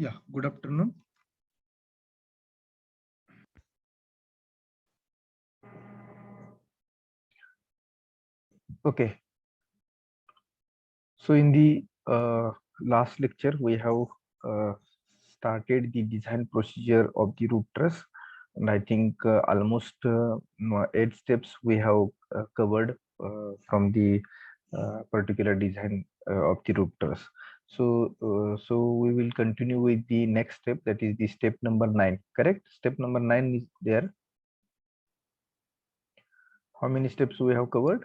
Yeah, good afternoon. Okay, so in the last lecture, we have started the design procedure of the root truss, and I think almost 8 steps we have covered from the particular design of the root truss. So we will continue with the next step, that is the step number 9. Correct? Step number 9 is there. How many steps we have covered?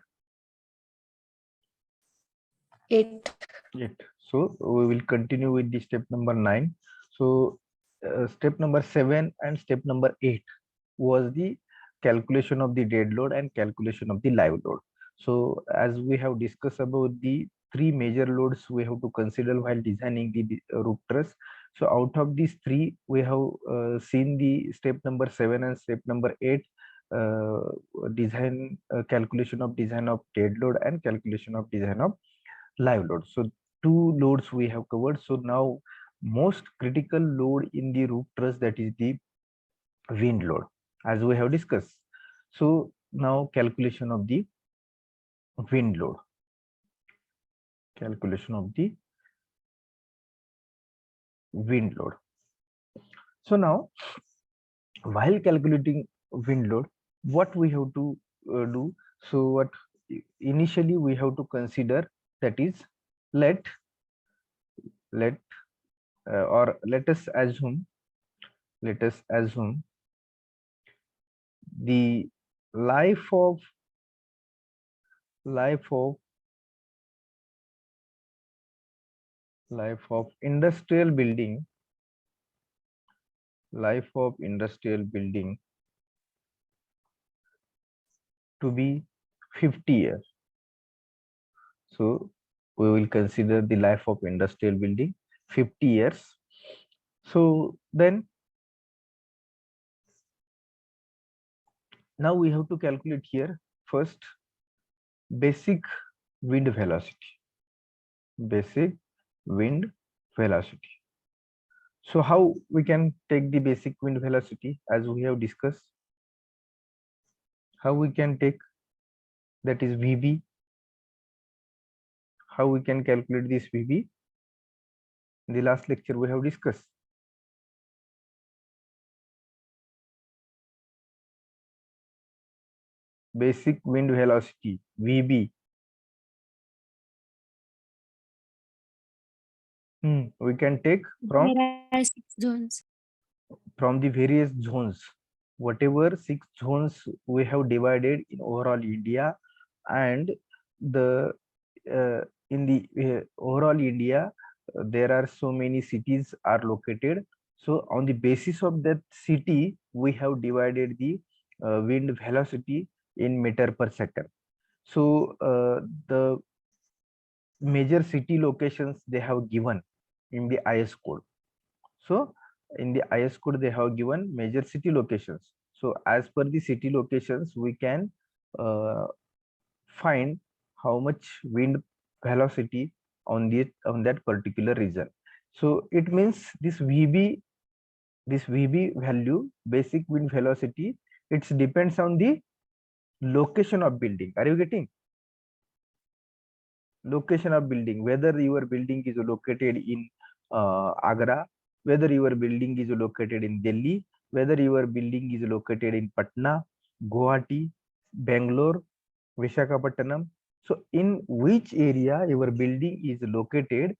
8. 8. So we will continue with the step number 9. So step number 7 and step number 8 was the calculation of the dead load and calculation of the live load. So as we have discussed about the 3 major loads we have to consider while designing the roof truss. So out of these 3, we have seen the step number 7 and step number 8 design calculation of design of dead load and calculation of design of live load. So 2 loads we have covered. So now most critical load in the roof truss, that is the wind load, as we have discussed. So now calculation of the wind load. Calculation of the wind load. So now while calculating wind load, what we have to do? So what initially we have to consider, that is let or let us assume the life of life of industrial building to be 50 years. So we will consider the life of industrial building 50 years. So then now we have to calculate here first basic wind velocity. So how we can take the basic wind velocity, as we have discussed? How we can take, that is VB? How we can calculate this VB? In the last lecture we have discussed. Basic wind velocity, VB. We can take from There are 6 zones. From the various zones, whatever 6 zones we have divided in overall India, and the in the overall India, there are so many cities are located. So on the basis of that city, we have divided the wind velocity in meter per second. So the major city locations they have given in the IS code. So in the IS code, they have given major city locations. So as per the city locations, we can uh, find how much wind velocity on that particular region. So it means this VB value, basic wind velocity, it depends on the location of building. Are you getting? Location of building, whether your building is located in Agra, whether your building is located in Delhi, whether your building is located in Patna, Guwahati, Bangalore, Visakhapatnam. So in which area your building is located,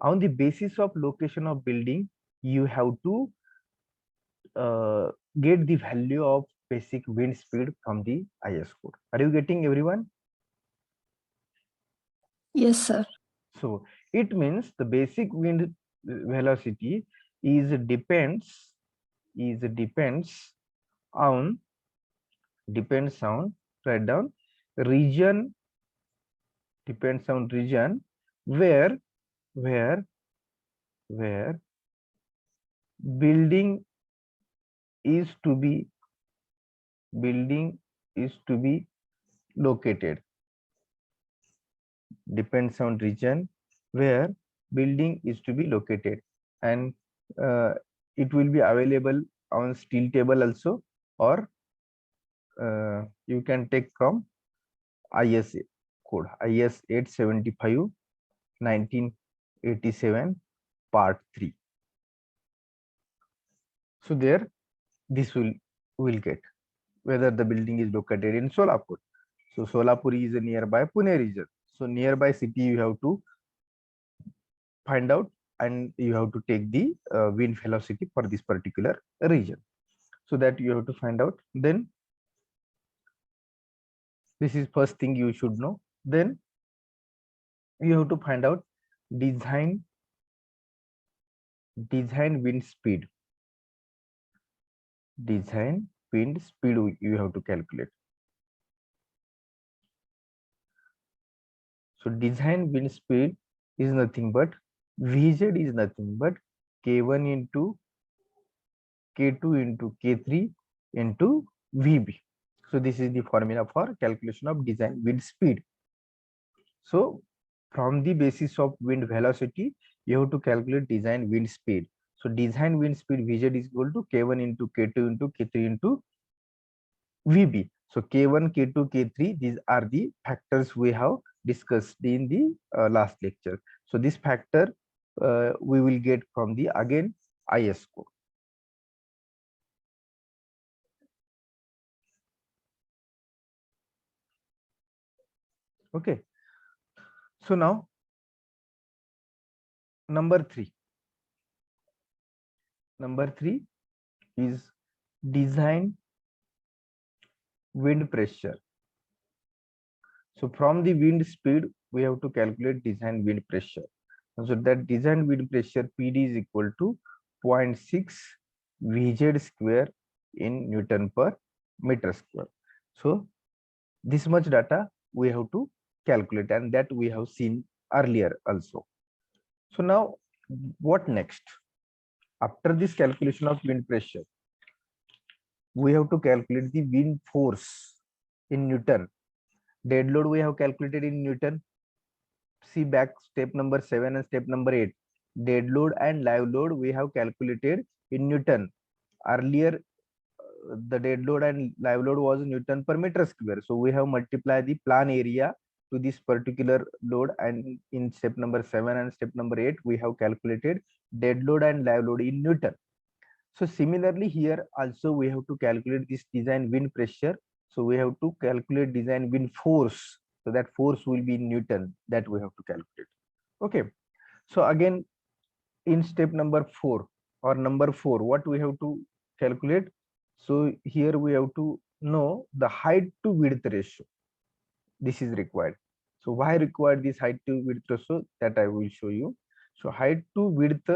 on the basis of location of building, you have to get the value of basic wind speed from the IS code. Are you getting, everyone? Yes, sir. So it means the basic wind velocity depends on write down region, depends on region where where building is to be located. Depends on region where building is to be located. And it will be available on steel table also, or you can take from IS code IS 875 1987 part 3. So there this will get whether the building is located in Solapur. So Solapur is a nearby Pune region. So nearby city you have to find out, and you have to take the wind velocity for this particular region. So that you have to find out. Then this is first thing you should know. Then you have to find out design wind speed. Design wind speed you have to calculate. So design wind speed is nothing but Vz is nothing but K1 into K2 into K3 into Vb. So this is the formula for calculation of design wind speed. So from the basis of wind velocity, you have to calculate design wind speed. So design wind speed Vz is equal to K1 into K2 into K3 into Vb. So K1, K2, K3, these are the factors we have discussed in the last lecture. So this factor we will get from the again IS code. Okay. So now number 3. Number 3 is design wind pressure. So from the wind speed, we have to calculate design wind pressure. So that design wind pressure PD is equal to 0.6 Vz square in Newton per meter square. So this much data we have to calculate, and that we have seen earlier also. So now what next? After this calculation of wind pressure, we have to calculate the wind force in Newton. Dead load we have calculated in Newton. See back step number 7 and step number 8. Dead load and live load we have calculated in Newton. Earlier, the dead load and live load was Newton per meter square. So we have multiplied the plan area to this particular load, and in step number 7 and step number 8, we have calculated dead load and live load in Newton. So similarly here also we have to calculate this design wind pressure. So we have to calculate design wind force. So that force will be in Newton, that we have to calculate. Okay. So again, in step number 4 or number 4, what we have to calculate? So here we have to know the height to width ratio. This is required. So why required this height to width ratio? That I will show you. So height to width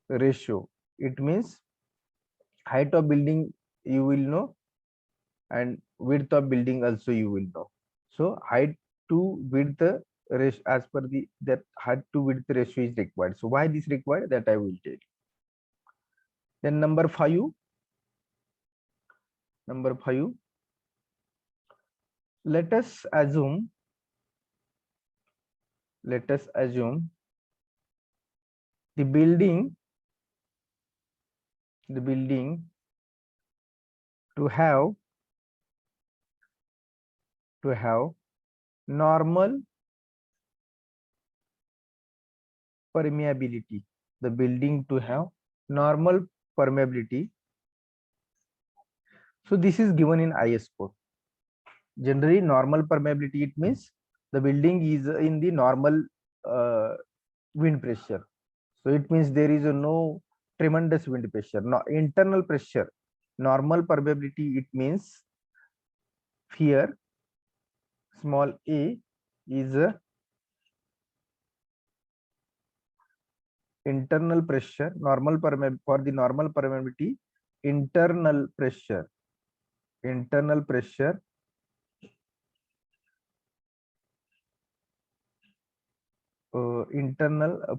ratio, it means height of building you will know, and width of building also you will know. So height to width ratio, as per the that height to width ratio is required. So why this required, that I will tell you. Then number 5, let us assume the building to have normal permeability. The building to have normal permeability. So this is given in IS code. Generally, normal permeability, it means the building is in the normal wind pressure. So it means there is no tremendous wind pressure. No internal pressure. Normal permeability, it means here small a is a internal pressure. Normal permeability, for the normal permeability, internal pressure internal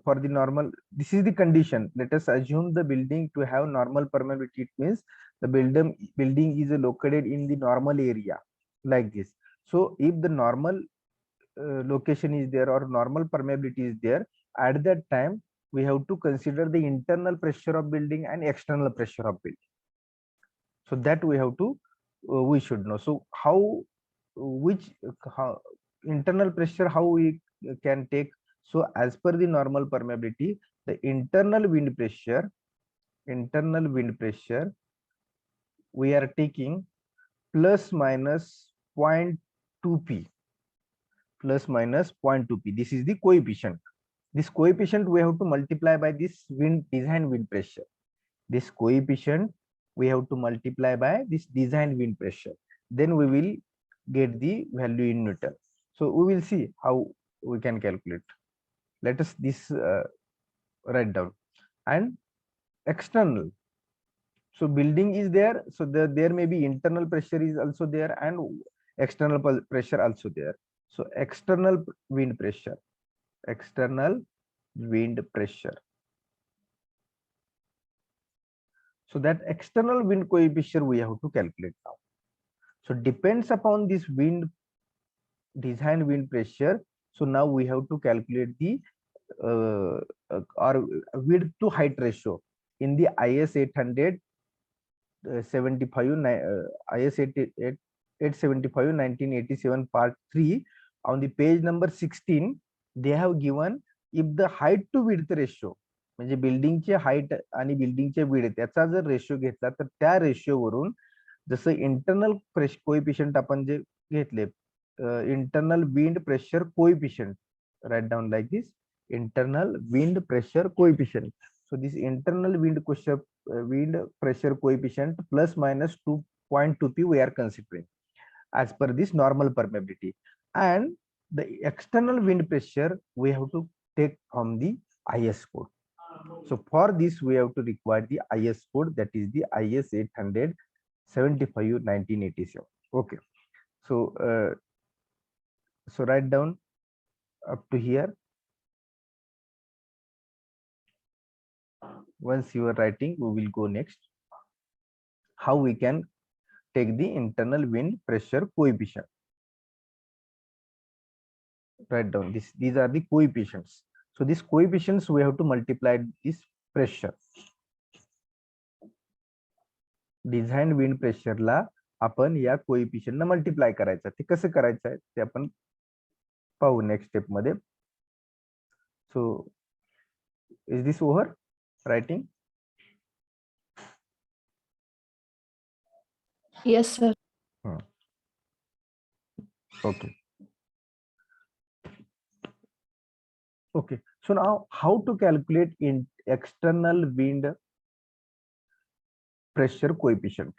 for the normal, this is the condition. Let us assume the building to have normal permeability. It means the building is located in the normal area, like this. So if the normal location is there or normal permeability is there, at that time we have to consider the internal pressure of building and external pressure of building. So that we have to we should know. So how internal pressure, how we can take? So as per the normal permeability, the internal wind pressure we are taking plus minus 0.2 p, plus minus 0.2 p. This is the coefficient. This coefficient we have to multiply by this design wind pressure. This coefficient we have to multiply by this design wind pressure. Then we will get the value in Newton. So we will see how we can calculate. Let us write down. And external. So building is there. So there may be internal pressure is also there and external pressure also there. So external wind pressure. So that external wind coefficient we have to calculate now. So depends upon this design wind pressure. So now we have to calculate the or width to height ratio in the IS 800 75 IS 875 1987 part 3 on the page number 16. They have given if the height to width ratio म्हणजे बिल्डिंगचे height आणि बिल्डिंगचे width त्याचा जर ratio घेतला तर त्या ratio वरून जसं internal coefficient आपण जे घेतले internal wind pressure coefficient, write down like this internal wind pressure coefficient. So this internal wind pressure coefficient plus minus 2.2 p we are considering as per this normal permeability, and the external wind pressure we have to take from the IS code. So for this we have to require the IS code, that is the IS 875 1987. Okay, so so write down up to here. Once you are writing, we will go next. How we can take the internal wind pressure coefficient. Write down this. These are the coefficients. So these coefficients we have to multiply this pressure. Design wind pressure ला आपण या coefficient ने multiply करायचं. ते कसं करायचं आहे ते आपण पाहू नेक्स्ट स्टेप मध्ये. So is this over writing? Yes, sir. Okay. Okay. So now how to calculate in external wind pressure coefficient?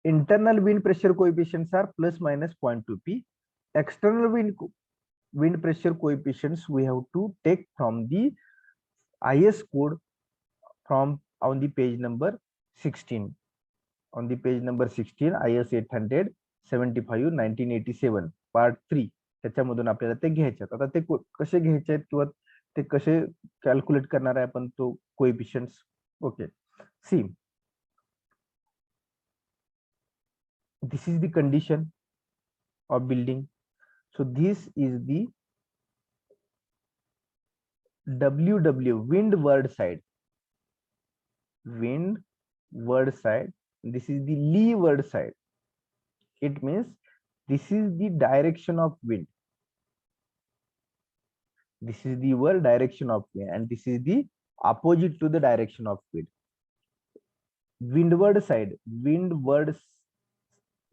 Internal wind pressure coefficients are plus minus 0.2 p. External wind pressure coefficients we have to take from the IS code from on the page number 16. On the page number 16 IS 875 1987 part 3 त्याच्यामधून आपल्याला ते घ्यायचे. आता ते कसे घ्यायचे आहेत किंवा ते कसे कॅल्क्युलेट करणार आहे आपण तो coefficients. Okay, see this is the condition of building. So this is the WW windward side. Windward side. This is the leeward side. It means this is the direction of wind. This is the direction of wind, and this is the opposite to the direction of wind. Windward side. Windward.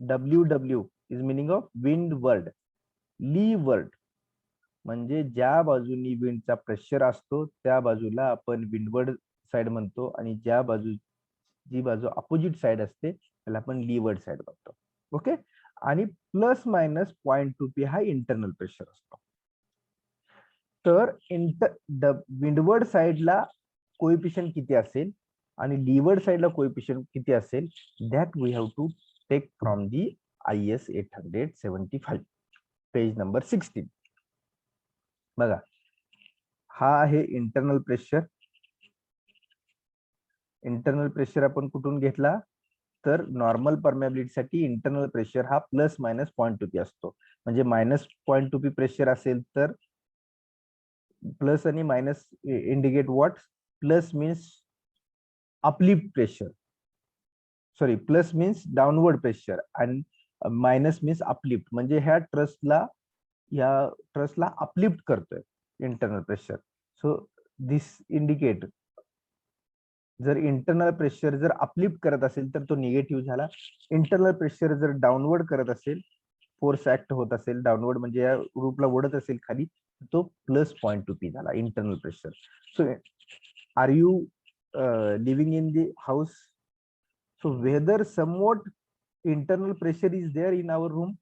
WW is meaning of windward. Leeward म्हणजे ज्या बाजूनी विंडचा pressure असतो त्या बाजूला आपण windward side म्हणतो, आणि जी बाजू अपोजिट साइड असते त्याला आपण लीवर्ड साइड म्हणतो. ओके, आणि प्लस मायनस 0.2 p हा इंटरनल प्रेशर असतो. तर विंडवर्ड साइडला कोएफिशिएंट किती असेल आणि लीवर्ड साइडला कोएफिशिएंट किती असेल, that we have to take from the IS 875 page number 16. बघा, हा आहे इंटरनल प्रेशर. इंटरनल प्रेशर आपण कुठून घेतला तर नॉर्मल परमेबिलिटी साठी इंटरनल प्रेशर हा प्लस मायनस 0.2 p असतो. म्हणजे मायनस 0.2 p प्रेशर असेल तर प्लस आणि minus indicate what plus means uplift pressure, sorry plus means downward pressure आणि मायनस मीन्स अपलिफ्ट, म्हणजे ह्या ट्रसला अपलिफ्ट करतोय internal pressure. So this indicate जर इंटरनल प्रेशर जर अपलिफ्ट करत असेल तर तो निगेटिव्ह झाला. इंटरनल प्रेशर जर डाउनवर्ड करत असेल, फोर्स ऍक्ट होत असेल डाउनवर्ड म्हणजे या रूपला ओढत असेल खाली, तो +0.2p झाला internal pressure. So are you living in the house? So whether somewhat internal pressure is there in our room?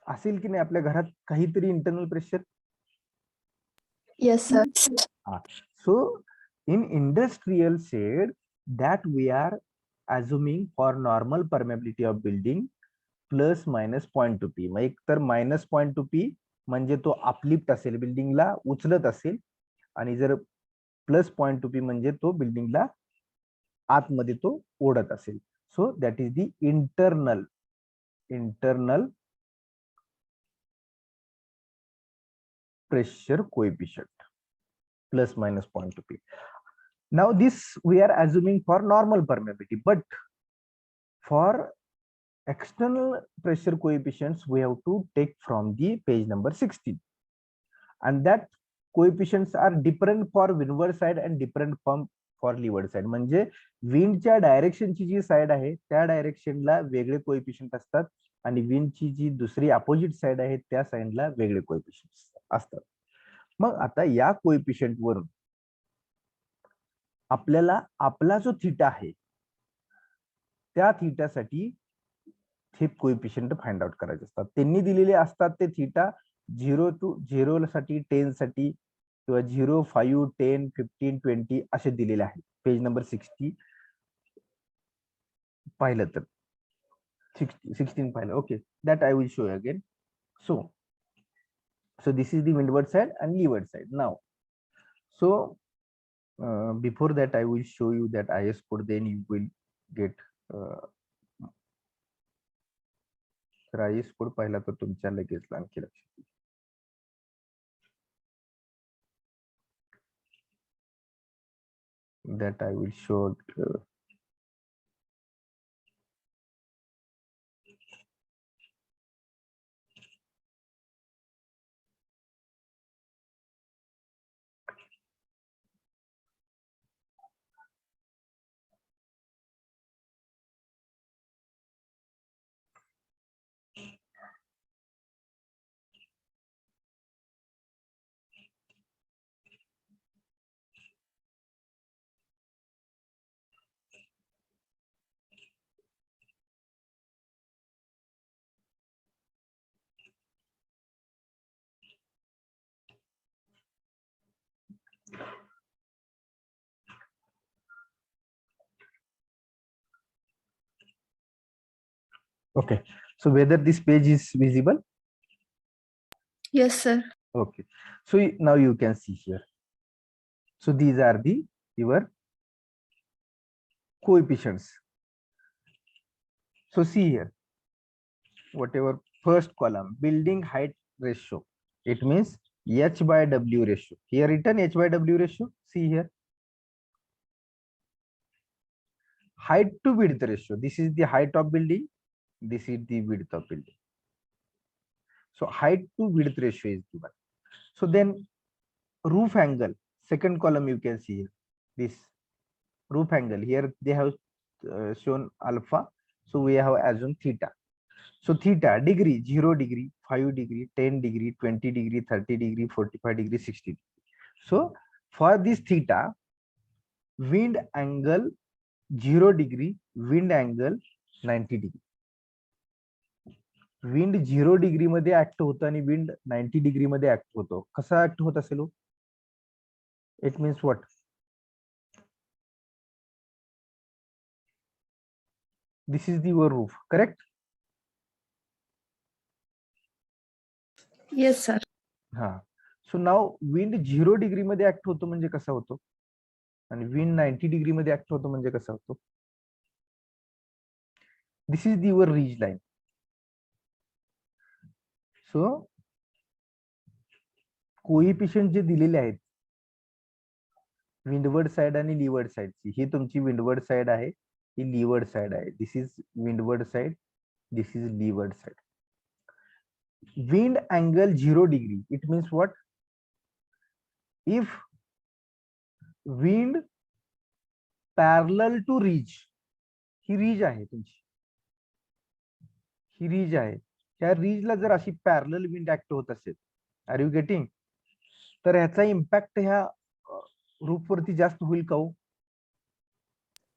असेल की नाही आपल्या घरात काहीतरी internal pressure? Yes, sir. So in industrial shade that we are assuming for normal permeability of building ±0.2p. मग एक तर -0.2p म्हणजे तो अपलिफ्ट असेल, बिल्डिंगला उचलत असेल, आणि जर +0.2p म्हणजे तो बिल्डिंगला आतमध्ये तो ओढत असेल. So that is the internal pressure coefficient ±0.2p. Now this we are assuming for normal permeability, but for external pressure coefficients we have to take from the page number 16, and that coefficients are different for windward side and different for leeward side. म्हणजे विंडच्या डायरेक्शनची जी side आहे त्या डायरेक्शनला वेगळे coefficient असतात, आणि विंडची जी दुसरी opposite side आहे त्या साइडला वेगळे कोएफिशियंट असतात. मग आता या कोएफिशियंट वरून आपल्याला आपला जो थीटा आहे त्या थीटासाठी हे कोएफिशियंट फाइंड आउट करायचे असतात. त्यांनी दिलेले असतात ते थीटा 0 to 0 साठी, 10 साठी, किंवा 0, 5, 10, 15, 20 असे दिलेले आहेत. पेज नंबर 60 पाहिलं तर 16 पाहिलं. Okay, that I will show you again. So this is the windward side and leeward side now. So before that I will show you that IS code, then you will get तर IS code पाहिला तर तुमच्या लगेच आणखी लक्षात येईल. That I will show okay. So whether this page is visible? Yes, sir. Okay, so now you can see here. So these are the your coefficients. So see here, whatever first column, building height ratio, it means h/w ratio. Here written h/w ratio. See here, height to width ratio. This is the height of building, this is the width of building. So height to width ratio is given. So then roof angle, second column you can see here, this roof angle. Here they have shown alpha, so we have assumed theta. So theta degree, 0 degree, 5 degree, 10 degree, 20 degree, 30 degree, 45 degree, 60 degree. So for this theta, wind angle 0 degree, wind angle 90 degree. Wind 0 degree मध्ये act होतं आणि wind 90 degree मध्ये act होतो. कसा act होत असेल? It means what? This is the were roof, correct? Yes, sir. हा. सो नाव wind 0 degree मध्ये ऍक्ट होतो म्हणजे कसा होतो, आणि विंड 90 डिग्री मध्ये ऍक्ट होतो म्हणजे कसा होतो? दिस इज दी वर रीज लाईन. सो कोइफिशियंट जे दिलेले आहेत विंडवर्ड साइड आणि लीवर्ड साइडची, ही तुमची विंडवर्ड साइड आहे, ही लीवर्ड साइड आहे. This is windward side, this is leeward side. Wind angle 0 degree, it means what? If wind parallel to ridge, ही रीज आहे तुमची, ही रीज आहे, त्या रीजला जर अशी पॅरलल विंड ऍक्ट होत असेल, आर यू गेटिंग, तर ह्याचा इम्पॅक्ट ह्या रूपवरती जास्त होईल का हो?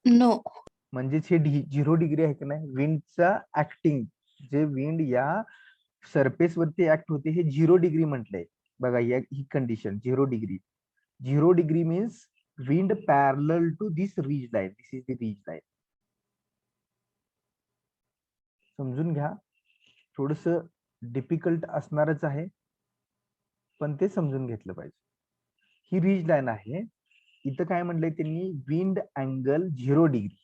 नो. म्हणजेच हे 0 डिग्री आहे की नाही, विंडचा ऍक्टिंग, जे विंड या सरफेस वरती ऍक्ट होते, हे 0 डिग्री म्हटलंय बघा. ही condition 0 degree. 0 degree means wind parallel to this ridge line, this is the ridge line. समजून घ्या, थोडस डिफिकल्ट असणारच आहे, पण ते समजून घेतलं पाहिजे. ही रीज लाईन आहे. इथं काय म्हणलंय त्यांनी, विंड अँगल 0 डिग्री.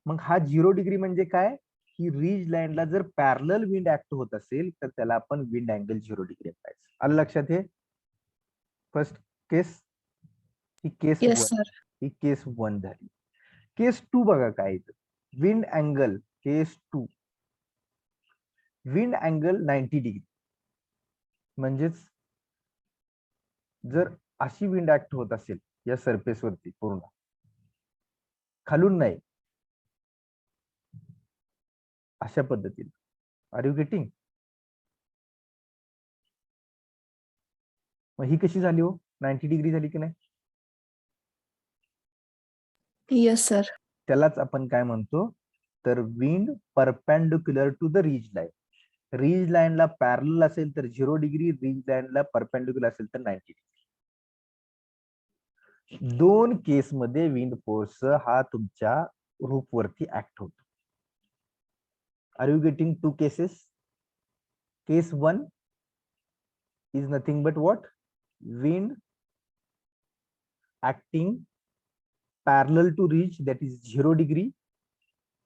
मग हा 0 डिग्री म्हणजे काय, ही रीज लाईनला जर पॅरलल विंड ऍक्ट होत असेल तर त्याला आपण विंड अँगल 0 डिग्री पाहिजे. आलं लक्षात? हे फर्स्ट केस, ही केस येस 1, सर. ही केस 1 झाली. केस 2 बघा काय, wind angle case 2, wind angle 90 degree. म्हणजेच जर अशी विंड ऍक्ट होत असेल या सरफेस वरती, पूर्ण खालून नाही, अशा पद्धतीने, आर यू गेटिंग? मग ही कशी झाली हो, 90 डिग्री झाली की नाही? Yes sir. त्यालाच आपण काय म्हणतो, तर wind perpendicular to the ridge line. Ridge लाईनला पॅरलल असेल तर 0 डिग्री, रीज लाईनला परपेंडिक्युलर असेल तर 90 डिग्री. दोन केस मध्ये विंड फोर्स हा तुमच्या रूपवरती ऍक्ट होतो. Are you getting? 2 cases. Case 1 is nothing but what? Wind acting parallel to ridge, that is 0 degree.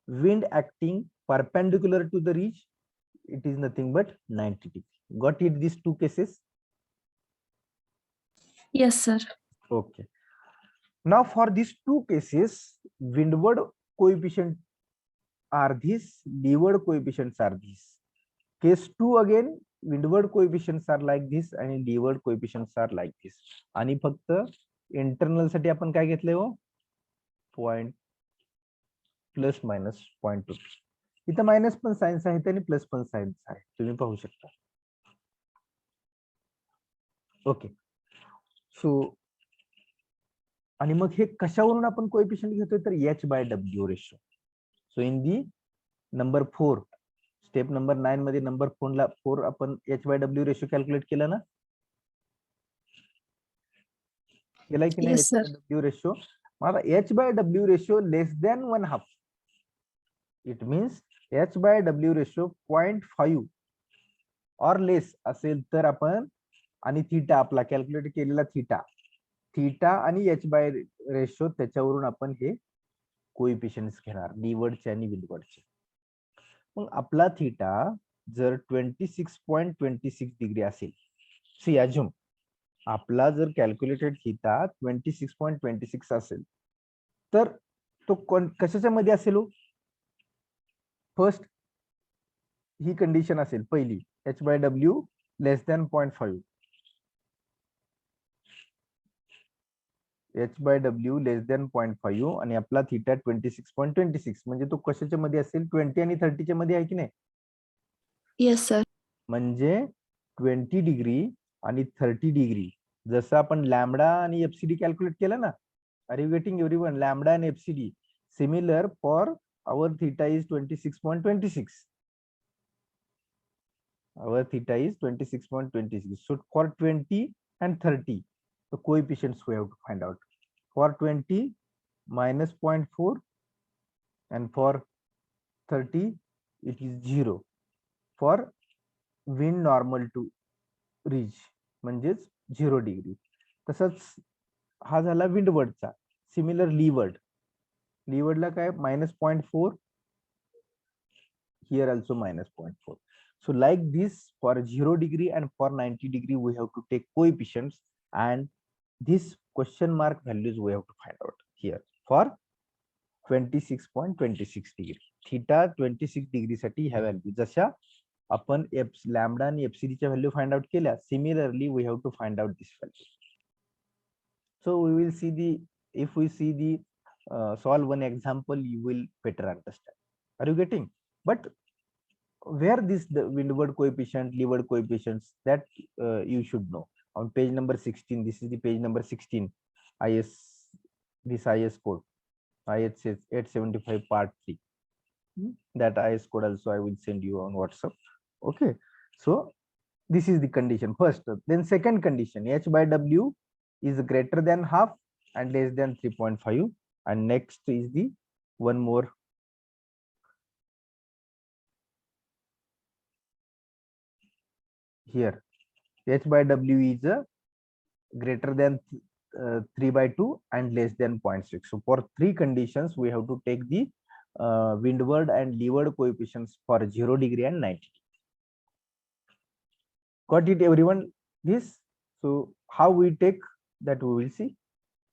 Wind acting perpendicular to the ridge, it is nothing but 90 degree. Got it, these 2 cases? Yes sir. Okay. Now for these 2 cases, windward coefficient are these, leeward coefficients are these. Case 2 again, windward coefficients are like this and leeward coefficients are like this. आणि फक्त internal साठी आपण काय घेतलंय हो, point plus minus 0.2. इथं minus पण science आहे आणि प्लस पण सायन्स आहे, तुम्ही पाहू शकता. ओके. सो आणि मग हे कशावरून आपण कोएफिशियंट घेतोय, तर h/w ratio. So in the number 4, step number 9 मध्ये नंबर 4 आपण h/w रेशो कॅल्क्युलेट केला ना, केलाय की नाही? Yes sir. h/w ratio. आता h/w ratio less than 1/2, it means h/w ratio 0.5 और लेस असेल तर आपण, आणि थीटा आपला कॅल्क्युलेट केलेला थीटा आणि h/ रेशो, त्याच्यावरून आपण हे कोएफिशियंट्स घेणार, लीवर्डचे आणि विंडवर्डचे. मग आपला थीटा जर 26.26 डिग्री असेल, सी अज्युम आपला जर कॅल्क्युलेटेड थीटा 26.26 असेल, तर तो कशाच्या मध्ये असेल हो? फर्स्ट ही कंडिशन असेल पहिली, h/w less than 0.5, h/w less than 0.5 आणि आपला थीटा 26.26, म्हणजे तो कशाच्या मध्ये असेल? 20 आणि 30च्या मध्ये आहे की नाही? Yes sir. म्हणजे 20 डिग्री आणि 30 डिग्री, जसं आपण लॅम्बडा आणि एफसीडी कॅल्क्युलेट केलं ना, are you getting everyone? Lambda आणि FCD similar for our theta is 26.26. Our theta is 26.26. So for 20 and 30, the coefficients we have to find out. For 20, minus 0.4, and for 30, it is 0. For wind normal to ridge, म्हणजेच 0 degree. तसंच हा झाला विंडवर्डचा. Similar लीवर्डला काय, -0.4, here also minus 0.4. So like this, for 0 degree and for 90 degree, we have to take coefficients, and this question mark values we have to find out here for 26.26 degree. Theta 26 degree साठी ह्या value जशा आपण lambda आणि FCD च्या value find out केल्या, similarly we have to find out this value. So we will see the, if we see the solve one example, you will better understand. Are you getting? But where this the windward coefficient, leeward coefficients, that you should know. On page number 16, this is the page number 16, IS, this IS code, IS 875 part 3. That IS code also I will send you on WhatsApp. Okay, so this is the condition first. Then second condition, H by W is greater than half and less than 3.5. And next is the one more. Here, H by W is greater than 3 by 2 and less than 0.6. So for three conditions, we have to take the windward and leeward coefficients for 0 degree and 90. Got it, everyone? This. So how we take that we will see,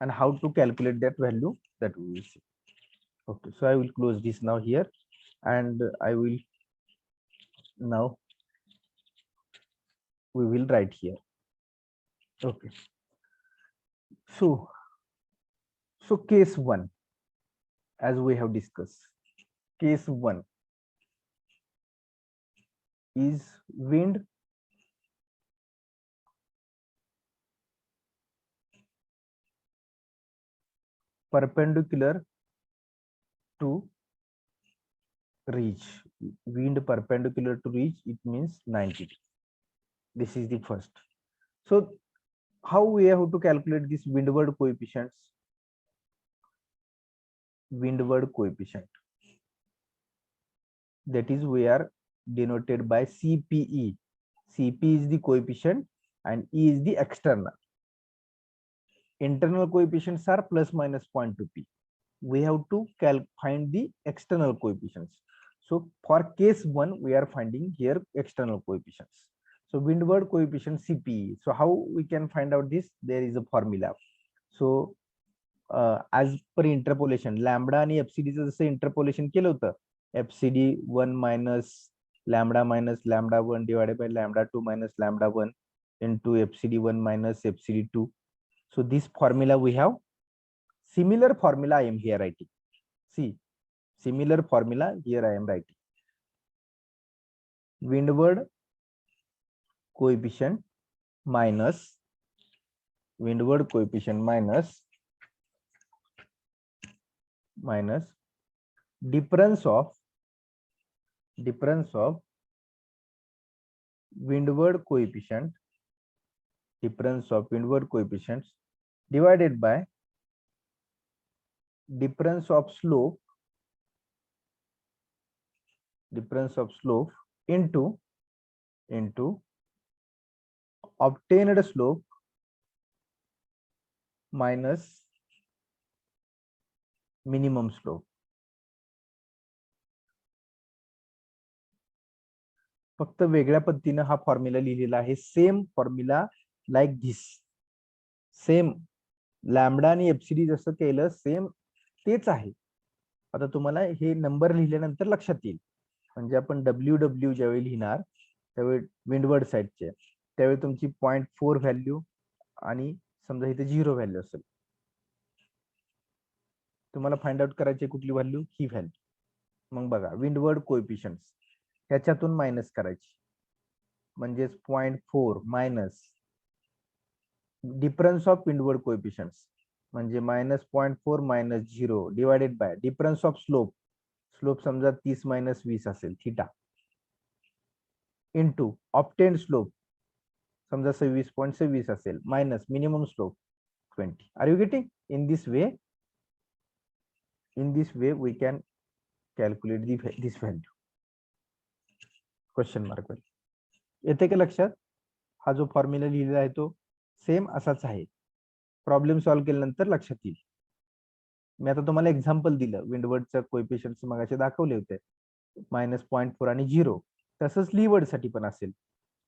and how to calculate that value that we will see. Okay, so I will close this now here, and I will now we will write here. Okay, so case 1, as we have discussed, case 1 is wind perpendicular to ridge. Wind perpendicular to ridge, it means 90. This is the first. So how we have to calculate this windward coefficients? Windward coefficient, that is we are denoted by CPE. CP is the coefficient and E is the external. Internal coefficients are plus minus 0.2p. We have to find the external coefficients. So for case 1, we are finding here external coefficients. So windward coefficient CPE. So how we can find out this? There is a formula. So as per interpolation, lambda आणि FCD चं जसं interpolation केलं होतं, FCD 1 minus lambda 1 divided by lambda 2 minus lambda 1 into FCD 1 minus FCD 2. So this formula we have. Similar formula I am here writing. See, similar formula here I am writing. Windward coefficient minus difference of windward coefficients divided by difference of slope into obtained slope minus minimum slope. फक्त वेगळ्या पद्धतीने हा formula लिहिलेला आहे. Same formula like this. Same lambda आणि FCD जसं केलं same तेच आहे. आता तुम्हाला हे नंबर लिहिल्यानंतर लक्षात येईल. म्हणजे आपण डब्ल्यू ज्यावेळी लिहिणार त्यावेळी विंडवर्ड साइडचे त्यावेळी तुमची 0.4 व्हॅल्यू आणि समजा इथे 0 व्हॅल्यू असेल, तुम्हाला फाइंड आउट करायची कुठली व्हॅल्यू? ही व्हॅल्यू. मग बघा विंडवर्ड कोएफिशियंट्स ह्याच्यातून मायनस करायची, म्हणजे 0.4 मायनस डिफरन्स ऑफ विंडवर्ड कोएफिशियंट्स म्हणजे -0.4 minus 0 divided by difference of slope समजा 30 मायनस 20 असेल थीटा इंटू ऑब्टेन्ड स्लोप समजा 26.26 असेल minus minimum slope 20. Are you getting? In this way we can calculate this value. Question mark वर येते का लक्षात? हा जो फॉर्म्युला लिहिलेला आहे तो सेम असाच आहे. प्रॉब्लेम सॉल्व्ह केल्यानंतर लक्षात येईल. मी आता तुम्हाला एक्झाम्पल दिलं विंडवर्डचं कोएफिशियंट्स मगाशी दाखवले होते. -0.4 आणि 0. तसंच लीवर्ड साठी पण असेल.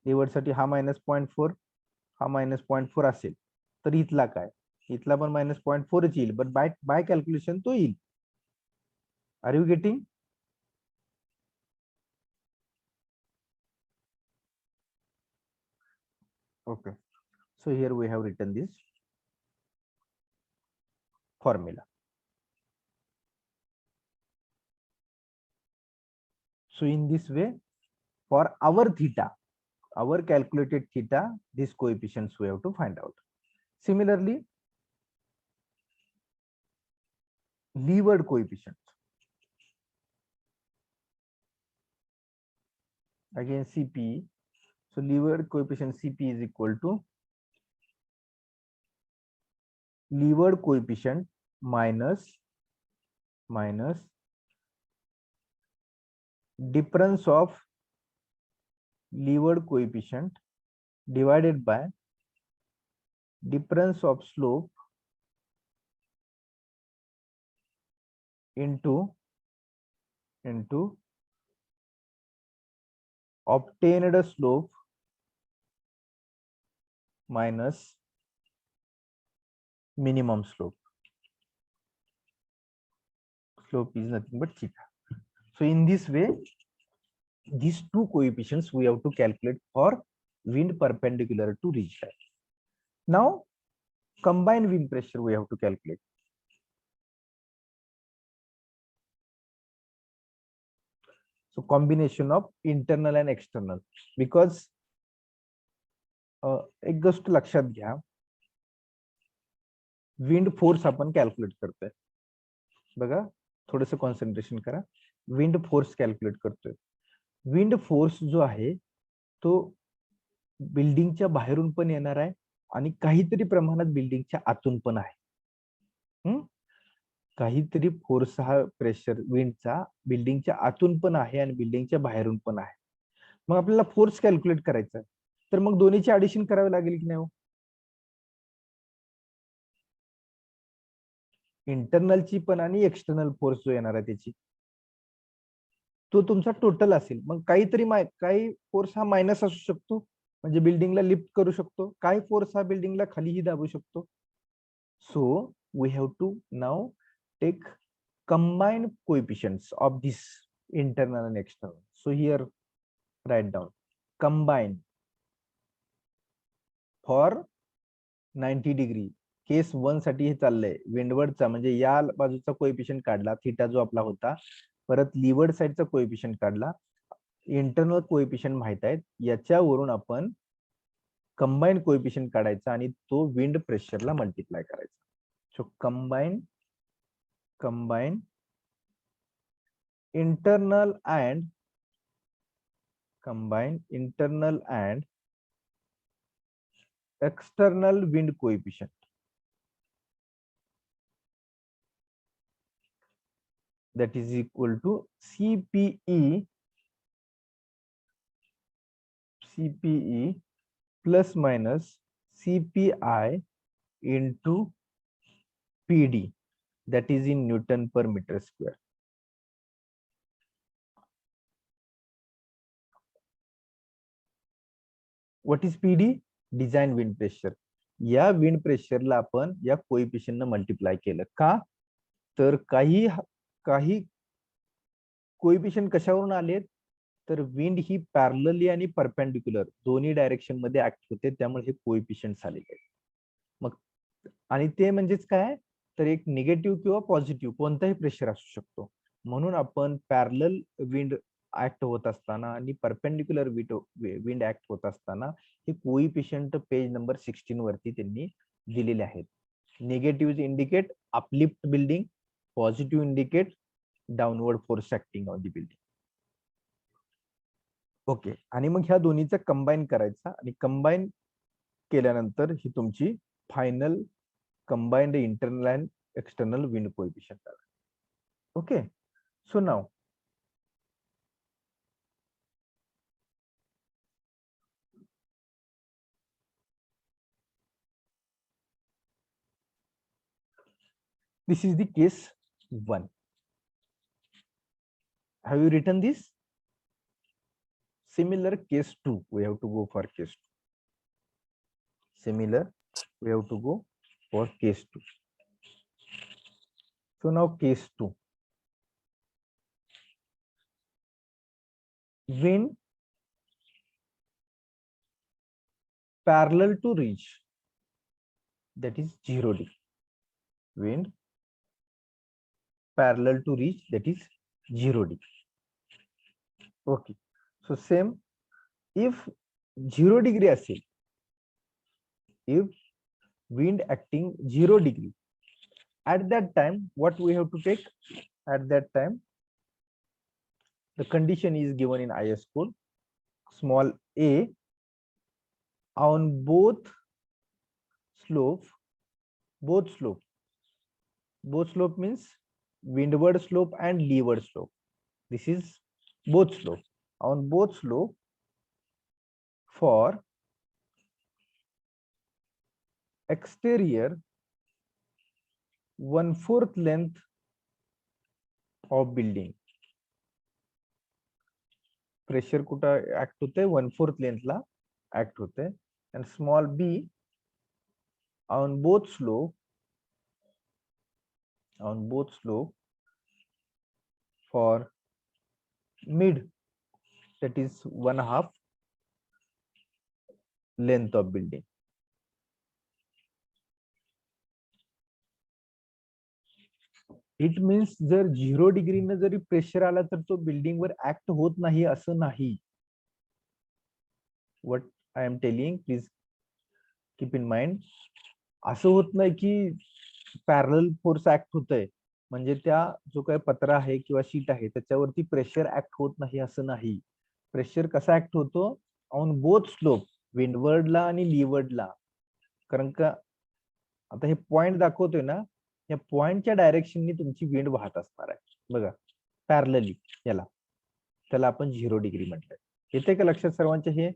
लीवर्ड साठी हा -0.4 हा -0.4 असेल, तर इथला काय, इथला पण -0.4 येईल, बट बाय बाय कॅल्क्युलेशन तो येईल. Are you getting? Okay, so here we have written this formula. So in this way, for our theta, our calculated theta, these coefficients we have to find out. Similarly, levered coefficients. Again CP. So levered coefficient CP is equal to levered coefficient minus difference of levered coefficient divided by difference of slope into obtained slope minus minimum slope. Slope is nothing but theta. So in this way, these two coefficients we have to calculate for wind perpendicular to ridge line. Now, combined wind pressure we have to calculate. So combination of internal and external, because एक गोष्ट लक्षात घ्या, wind force आपण calculate करतोय बघा, थोडस concentration करा. Wind force calculate करतोय. विंड फोर्स जो आहे तो बिल्डिंगच्या बाहेरून पण येणार आहे आणि काहीतरी प्रमाणात बिल्डिंगच्या आतून पण आहे. काहीतरी फोर्स हा प्रेशर विंडचा बिल्डिंगच्या आतून पण आहे आणि बिल्डिंगच्या बाहेरून पण आहे. मग आपल्याला फोर्स कॅल्क्युलेट करायचा आहे, तर मग दोन्हीची ऍडिशन करावे लागेल की नाही? इंटरनलची पण आणि एक्सटर्नल फोर्स जो येणार आहे त्याची, तो तुमचा टोटल असेल. मग काहीतरी काही फोर्स हा मायनस असू शकतो, म्हणजे बिल्डिंगला लिफ्ट करू शकतो, काही फोर्स हा बिल्डिंगला खालीही दाबू शकतो. So we have to now take combined coefficients of this internal and external. So here write down combine for 90 degree. Case 1 साठी हे चाललंय विंडवर्डचा, म्हणजे या बाजूचा कोएफिशियंट काढला थीटा जो आपला होता, परत लीवर्ड साइडचा कोएफिशियंट काढला, इंटरनल कोएफिशियंट माहित आहेत, याच्यावरून आपण कंबाईन कोएफिशियंट काढायचा आणि तो विंड प्रेशरला मल्टिप्लाय करायचा. सो combine internal and external wind coefficient. That is equal to CPE plus minus CPI into PD, that is in Newton per meter square. What is PD? Design wind pressure. या wind प्रेशरला आपण या coefficient न multiply केलं का, तर काही coefficient कशावरून आलेत, तर विंड ही पॅरलली आणि परपेंडिक्युलर दोन्ही डायरेक्शन मध्ये ऍक्ट होते, त्यामुळे हे कोएफिशियंट आलेले आहेत. मग आणि ते म्हणजेच काय, तर एक निगेटिव्ह किंवा पॉझिटिव्ह कोणताही प्रेशर असू शकतो. म्हणून आपण पॅरलल विंड ऍक्ट होत असताना आणि परपेंडिक्युलर विंड ऍक्ट होत असताना हे कोएफिशियंट पेज नंबर 16 वरती त्यांनी दिलेले आहेत. Negative indicate uplift building, positive indicate downward force acting on the building. Okay, आणि मग ह्या दोन्हीचा कंबाईन करायचा आणि कंबाईन केल्यानंतर ही तुमची final combined internal and external wind coefficient. Okay, so now this is the case 1, Have you written this? Similar case 2, we have to go for case 2. Similar, we have to go for case 2. So now case 2. Wind parallel to ridge, that is 0 degree. Wind parallel to ridge, that is 0 degree. Okay. So same, if 0 degree असेल, if wind acting 0 degree, at that time what we have to take? At that time the condition is given in IS code, small a, on both slope means windward slope and leeward slope. This is both slope. On both slope, for exterior 1/4 length of building, pressure कुठं act होते? 1/4 length ला act होते. and small b on both slope for mid, that is 1/2 length of building. It means जर 0 डिग्रीने जरी pressure आला तर तो building वर act होत नाही असं नाही. What I am telling, please keep in mind. असं होत नाही की पॅरल फोर्स ऍक्ट होतय म्हणजे त्या जो काही पत्रा आहे किंवा शीट आहे त्याच्यावरती प्रेशर ऍक्ट होत नाही असं नाही. प्रेशर कसा ऍक्ट होतो? ऑन बोथ स्लोप, विंडवर्डला आणि लीवर्डला. कारण का आता हे पॉइंट दाखवतोय ना, या पॉइंटच्या डायरेक्शननी तुमची विंड वाहत असणार आहे बघा, पॅरलली. याला त्याला आपण 0 डिग्री म्हटलंय. येते का लक्षात सर्वांच्या? हे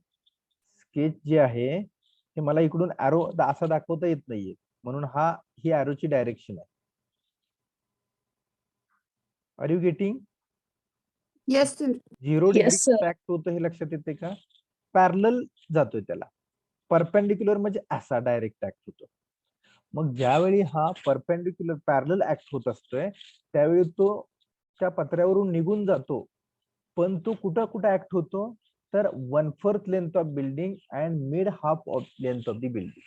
स्केच जे आहे ते मला इकडून ॲरो असा दाखवता येत नाहीये, म्हणून ही ॲरोची डायरेक्शन आहे. Are you getting? Yes, sir. 0 degree Yes, sir. Act होतं हे लक्षात येते का? पॅरलल जातोय त्याला, परपेंडिक्युलर म्हणजे असा डायरेक्ट ऍक्ट होतो. मग ज्यावेळी हा परपेंडिक्युलर पॅरलल ऍक्ट होत असतोय त्यावेळी तो त्या पत्र्यावरून निघून जातो, पण तो कुठं ऍक्ट होतो? तर 1/4 length of building and mid half of length of the building.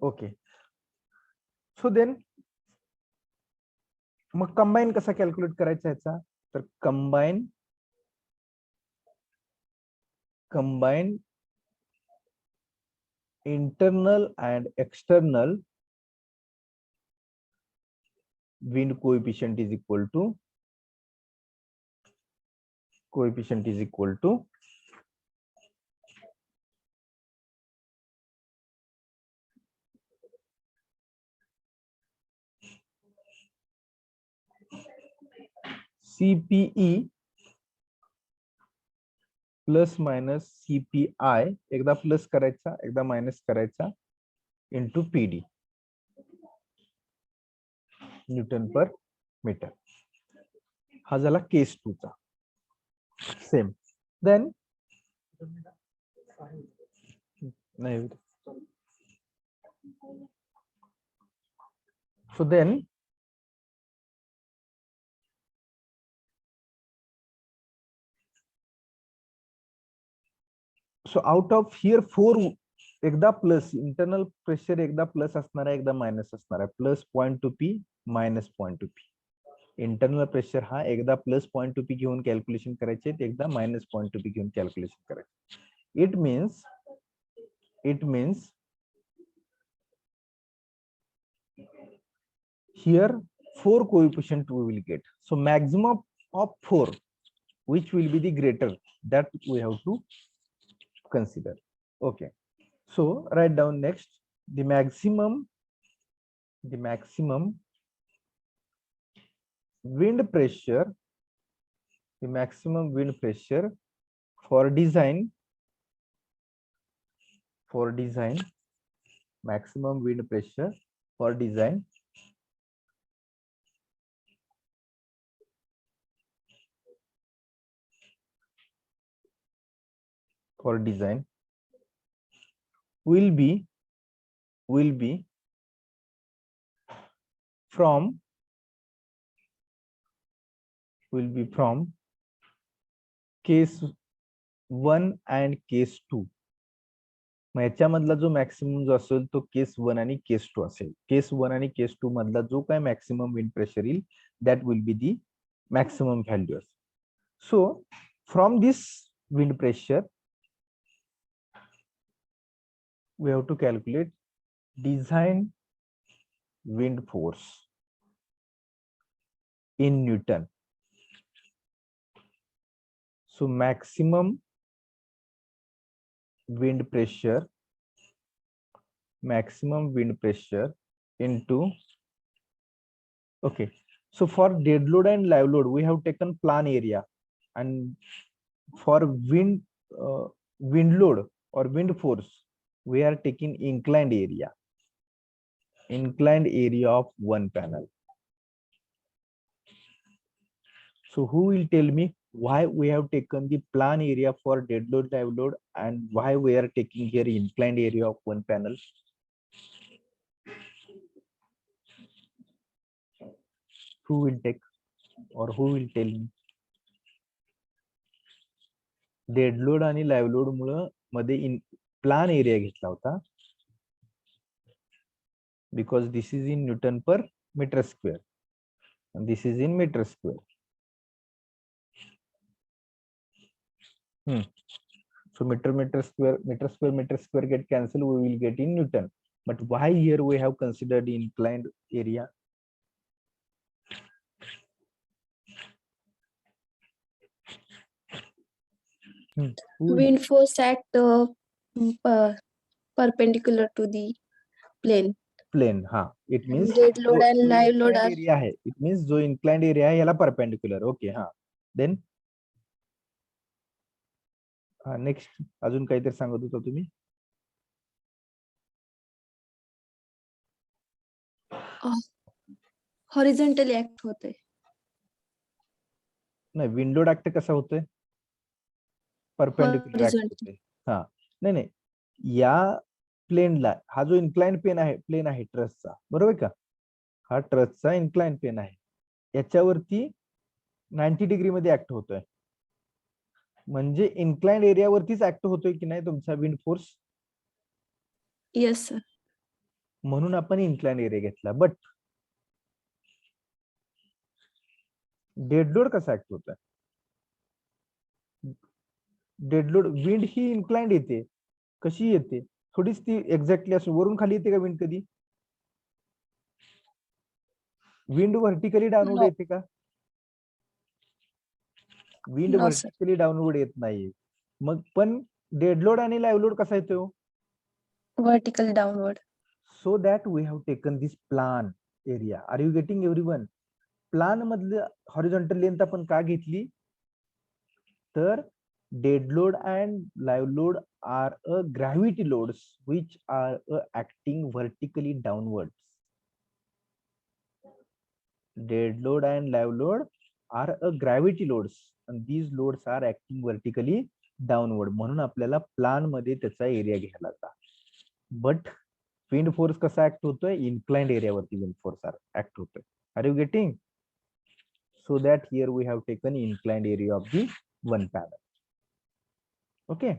Okay. So then मग कंबाईन कसा कॅल्क्युलेट करायचा याचा? तर combine internal and external wind coefficient is equal to CPE plus minus CPI, एकदा प्लस करायचा एकदा मायनस करायचा, into PD, newton per metre. हा झाला केस 2 चा. सेम देन नाही. So then so out of here 4 एकदा प्लस इंटरनल प्रेशर, एकदा प्लस असणार आहे एकदा मायनस असणार आहे. Plus point two P minus point two P. Internal pressure हा एकदा प्लस पॉइंट टू पी घेऊन कॅल्क्युलेशन करायचे, एकदा मायनस पॉइंट टू पी घेऊन कॅल्क्युलेशन करायचे. It means here 4 coefficient we will get. So maximum of 4, which will be the greater, that we have to consider. Okay, so write down next the maximum wind pressure, for design, maximum wind pressure for design for design will be from case 1 and case 2. मग याच्यामधला जो maximum जो असेल तो case 1 आणि case 2 असेल. Case 1 आणि case 2 मधला जो काय मॅक्सिमम विंड प्रेशर येईल that will be the maximum value. So from this wind pressure we have to calculate design wind force in Newton. So maximum wind pressure into, okay, so for dead load and live load we have taken plan area, and for wind load or wind force we are taking inclined area of one panel. So who will tell me why we have taken the plan area for dead load, live load, and why we are taking here inclined area of one panel? Who will take, or who will tell me? Dead load आणि live load मुळे मध्ये plan area घेतला होता, because this is in Newton per meter square and this is in meter square. So meter square get cancelled, we will get in Newton. But why here we have considered inclined area? Wind force act perpendicular to the plane. It means Dead load जो and live load inclined are area है, it means जो inclined area है याला perpendicular. Okay, then next अजून काहीतरी सांगत होता तुम्ही? हॉरिझॉन्टली ऍक्ट होते. नाही, विंड लोड ऍक्ट कसा होतोय? परपेंडिक्युलर ऍक्ट होते. नाही, या प्लेनला हा जो इन्क्लाइंड प्लेन आहे ट्रसचा, बरोबर का? हा ट्रसचा इन्क्लाइंड प्लेन आहे, याच्यावरती 90 डिग्री मध्ये ऍक्ट होतोय. म्हणजे इन्क्लाइंड एरियावरतीच ऍक्ट होतोय की नाही तुमचा विंड फोर्स? Yes sir. म्हणून आपण इन्क्लाइंड एरिया घेतला. बट डेड लोड कसा ऍक्ट होतोय? डेड लोड विंड ही इन्क्लाइंड येते. कशी येते? थोडीच ती एक्झॅक्टली असं वरून खाली येते का विंड? कधी विंड व्हर्टिकली डाऊनवर्ड येते का? विंड व्हर्टिकली डाऊनवर्ड येत नाही. मग पण डेड लोड आणि लाईव्ह लोड कसा येतो? Vertical downward. So that we have taken this plan area. Are you getting everyone? Plan मधलं हॉरिझॉन्टल लेंथ आपण का घेतली? तर dead load and live load are a gravity loads which are acting vertically downwards. Dead load and live load are a gravity loads and these loads are acting vertically downward. म्हणून आपल्याला plan मध्ये त्याचा area घ्यायला होता. But wind force कसा act होतोय? Inclined एरियावरती wind force act होतोय. Are you getting? So that here we have taken inclined area of the one panel. Okay.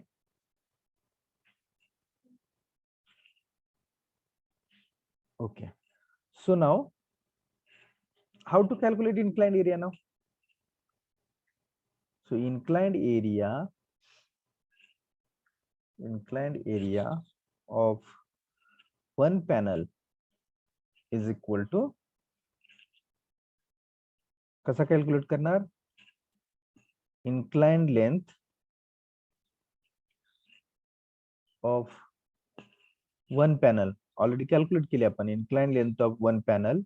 Okay. So now, how to calculate inclined area now? So inclined area of one panel is equal to, कसा calculate करणार? Inclined length of one panel. Already calculate केली आपण. Inclined length of one panel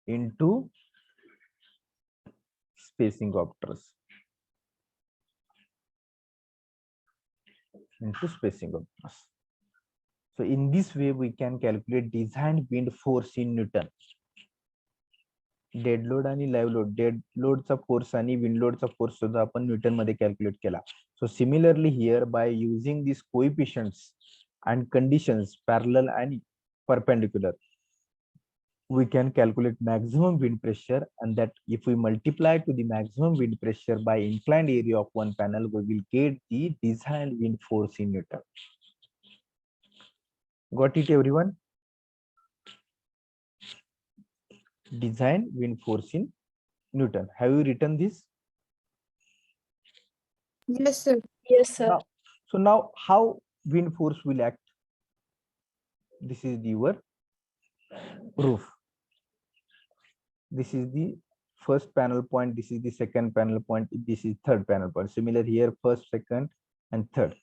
into spacing of truss. So in this way we can calculate design wind force in Newton. Dead load आणि live load, dead लोडचा force आणि wind लोडचा force सुद्धा आपण Newton मध्ये calculate केला. So similarly here by using this coefficients and conditions parallel and perpendicular, we can calculate maximum wind pressure, and that if we multiply to the maximum wind pressure by inclined area of one panel, we will get the design wind force in Newton. Got it, everyone? Design wind force in Newton. Have you written this? Yes, sir. Yes, sir. Now how wind force will act? This is your roof. This is the first panel point, this is the second panel point, this is third panel point. Similar here, first, second, and third.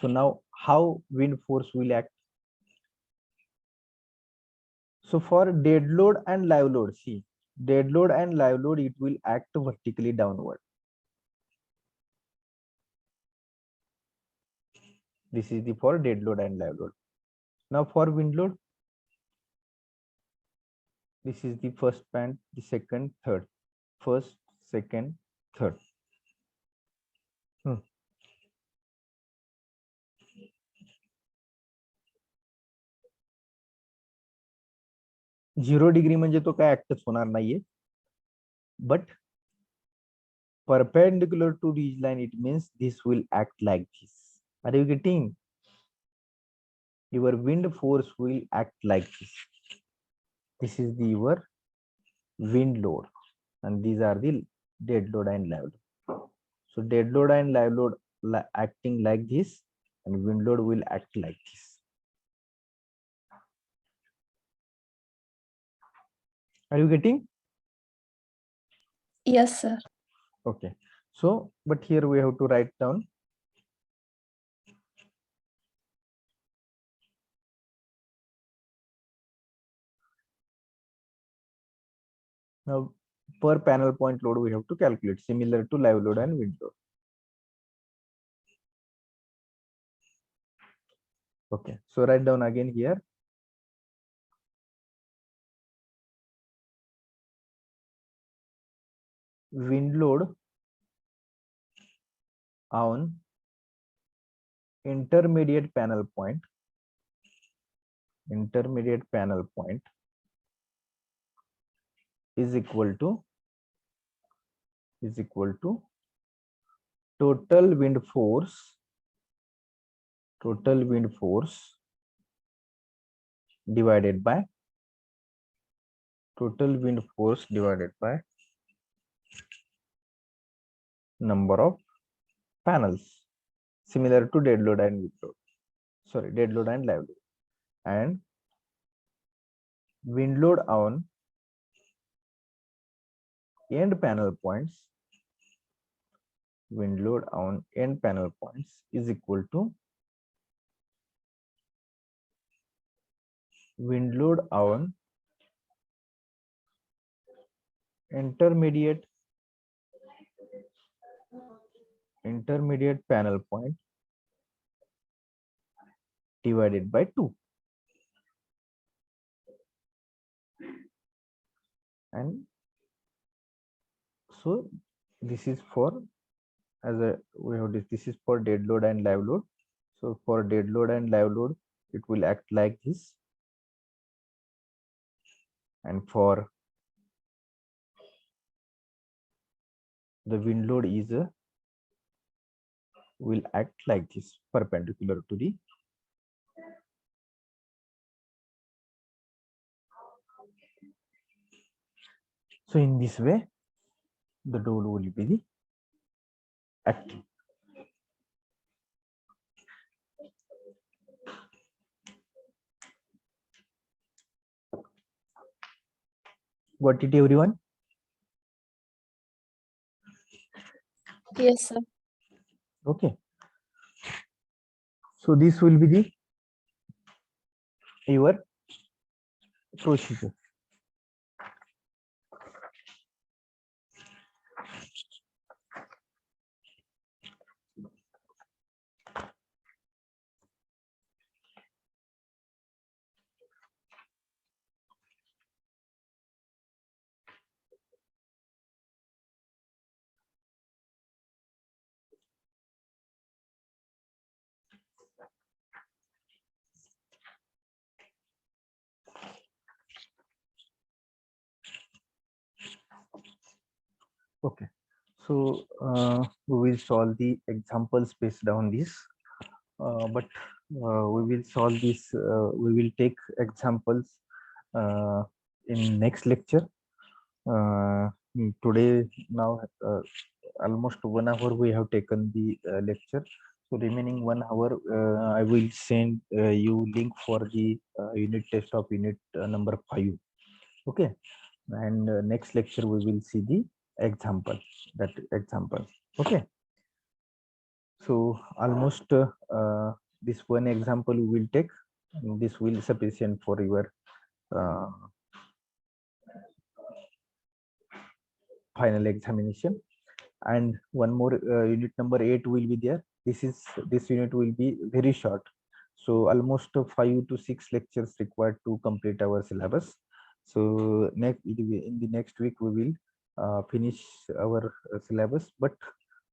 So now how wind force will act? So for dead load and live load, see, dead load and live load, it will act vertically downward. This is the for dead load and live load. Now for wind load, this is the first band, the second, third, first, second, third. Zero degree म्हणजे तो काय ऍक्टच होणार नाहीये, but perpendicular to ridge line, it means this will act like this. Are you getting? Your wind force will act like this. This is the your wind load, and these are the dead load and live load. So dead load and live load acting like this, and wind load will act like this. Are you getting? Yes, sir. Okay. So, but here we have to write down now per panel point load we have to calculate similar to live load and wind load. Okay, so write down again here. Wind load on intermediate panel point is equal to total wind force divided by number of panels, similar to dead load and wind load. Sorry, dead load and live load. And wind load on end panel points is equal to wind load on intermediate panel point divided by 2. And so this is for, as a we have this is for dead load and live load. So for dead load and live load, it will act like this, and for the wind load is will act like this, perpendicular to the so in this way the load will be the acting. Got it, everyone? Yes, sir. Okay. So this will be the your procedure. So we will solve the examples based on this, but we will solve this. We will take examples in next lecture. Today now almost 1 hour we have taken the lecture. So remaining 1 hour, I will send you link for the unit test of unit number 5. Okay, and next lecture we will see the example. Okay, so almost this one example we will take. This will sufficient for your final examination. And one more unit number 8 will be there. This unit will be very short, so almost 5 to 6 lectures required to complete our syllabus. So in the next week we will finish our syllabus, but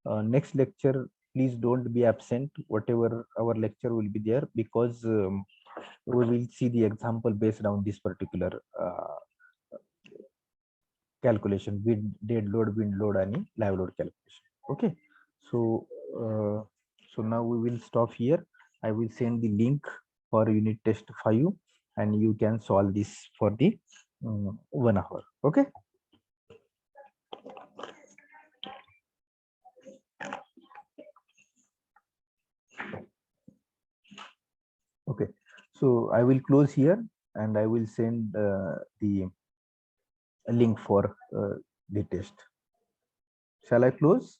next lecture please don't be absent. Whatever our lecture will be there, because we will see the example based on this particular calculation with dead load, wind load, and live load calculation. Okay, so so now we will stop here. I will send the link for unit test 5, and you can solve this for the 1 hour. Okay. Okay, so I will close here, and I will send the link for the test. Shall I close?